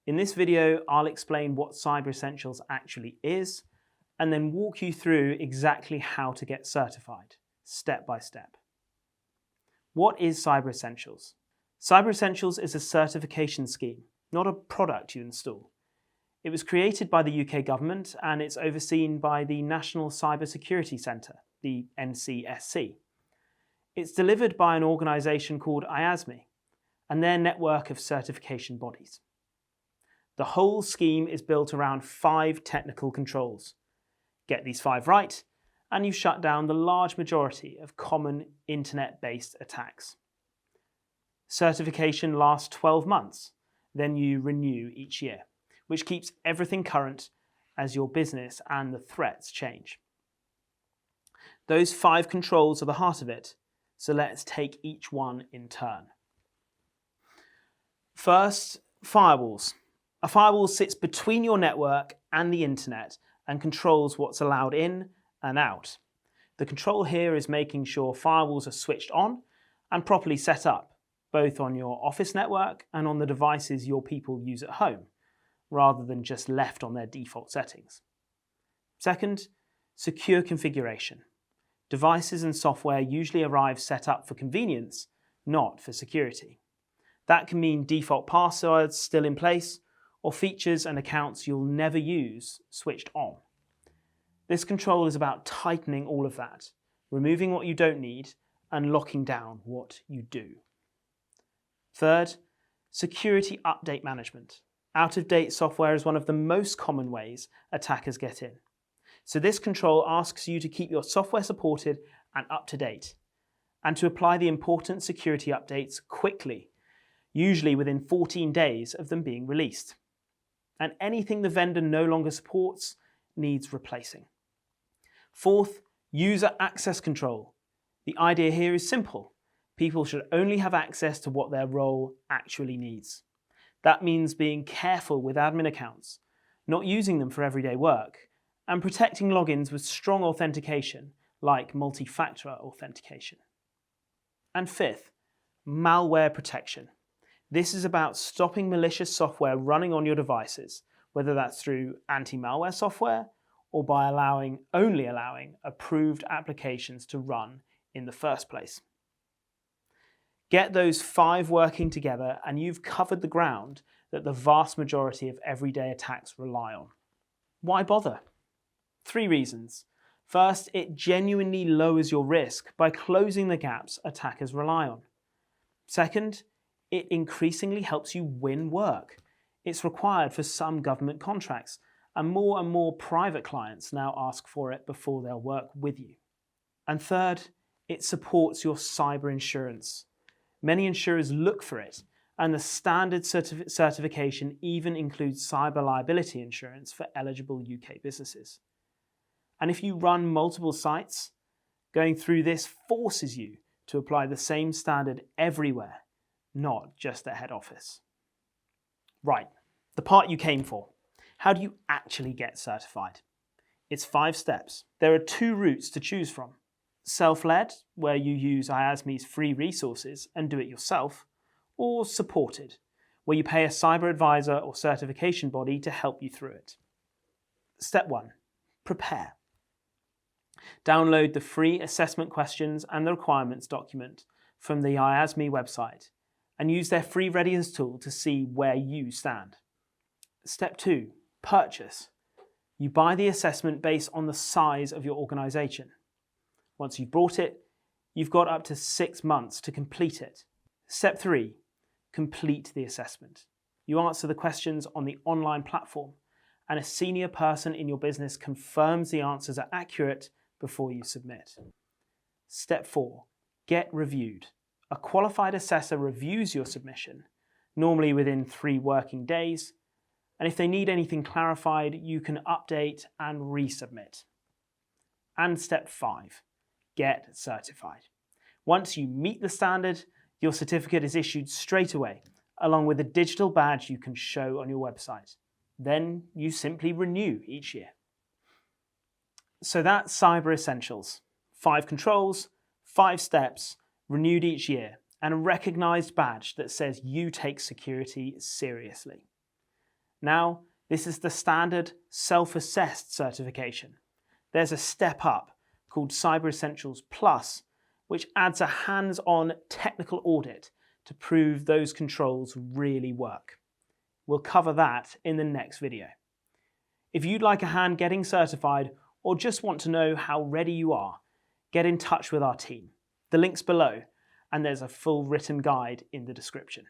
In this video, I'll explain what Cyber Essentials actually is, and then walk you through exactly how to get certified, step by step. What is Cyber Essentials? Cyber Essentials is a certification scheme, not a product you install. It was created by the UK government and it's overseen by the National Cyber Security Centre, the NCSC. It's delivered by an organisation called IASME and their network of certification bodies. The whole scheme is built around 5 technical controls. Get these 5 right, and you shut down the large majority of common internet-based attacks. Certification lasts 12 months, then you renew each year, which keeps everything current as your business and the threats change. Those 5 controls are the heart of it, so let's take each one in turn. First, firewalls. A firewall sits between your network and the internet and controls what's allowed in and out. The control here is making sure firewalls are switched on and properly set up, both on your office network and on the devices your people use at home, rather than just left on their default settings. Second, secure configuration. Devices and software usually arrive set up for convenience, not for security. That can mean default passwords still in place, or features and accounts you'll never use switched on. This control is about tightening all of that, removing what you don't need and locking down what you do. Third, security update management. Out-of-date software is one of the most common ways attackers get in. So this control asks you to keep your software supported and up to date, and to apply the important security updates quickly, usually within 14 days of them being released. And anything the vendor no longer supports needs replacing. Fourth, user access control. The idea here is simple. People should only have access to what their role actually needs. That means being careful with admin accounts, not using them for everyday work, and protecting logins with strong authentication, like multi-factor authentication. And fifth, malware protection. This is about stopping malicious software running on your devices, whether that's through anti-malware software or by only allowing approved applications to run in the first place. Get those 5 working together and you've covered the ground that the vast majority of everyday attacks rely on. Why bother? 3 reasons. First, it genuinely lowers your risk by closing the gaps attackers rely on. Second, it increasingly helps you win work. It's required for some government contracts, and more private clients now ask for it before they'll work with you. And third, it supports your cyber insurance. Many insurers look for it, and the standard certification even includes cyber liability insurance for eligible UK businesses. And if you run multiple sites, going through this forces you to apply the same standard everywhere, not just at head office. Right, the part you came for. How do you actually get certified? It's 5 steps. There are 2 routes to choose from. Self-led, where you use IASME's free resources and do it yourself, or supported, where you pay a cyber advisor or certification body to help you through it. Step 1, prepare. Download the free assessment questions and the requirements document from the IASME website and use their free readiness tool to see where you stand. Step 2, purchase. You buy the assessment based on the size of your organisation. Once you've bought it, you've got up to 6 months to complete it. Step 3, complete the assessment. You answer the questions on the online platform, and a senior person in your business confirms the answers are accurate before you submit. Step 4, get reviewed. A qualified assessor reviews your submission, normally within 3 working days, and if they need anything clarified, you can update and resubmit. And step 5, get certified. Once you meet the standard, your certificate is issued straight away, along with a digital badge you can show on your website. Then you simply renew each year. So that's Cyber Essentials. 5 controls, 5 steps, renewed each year, and a recognised badge that says you take security seriously. Now, this is the standard self-assessed certification. There's a step up called Cyber Essentials Plus, which adds a hands-on technical audit to prove those controls really work. We'll cover that in the next video. If you'd like a hand getting certified or just want to know how ready you are, get in touch with our team. The link's below, and there's a full written guide in the description.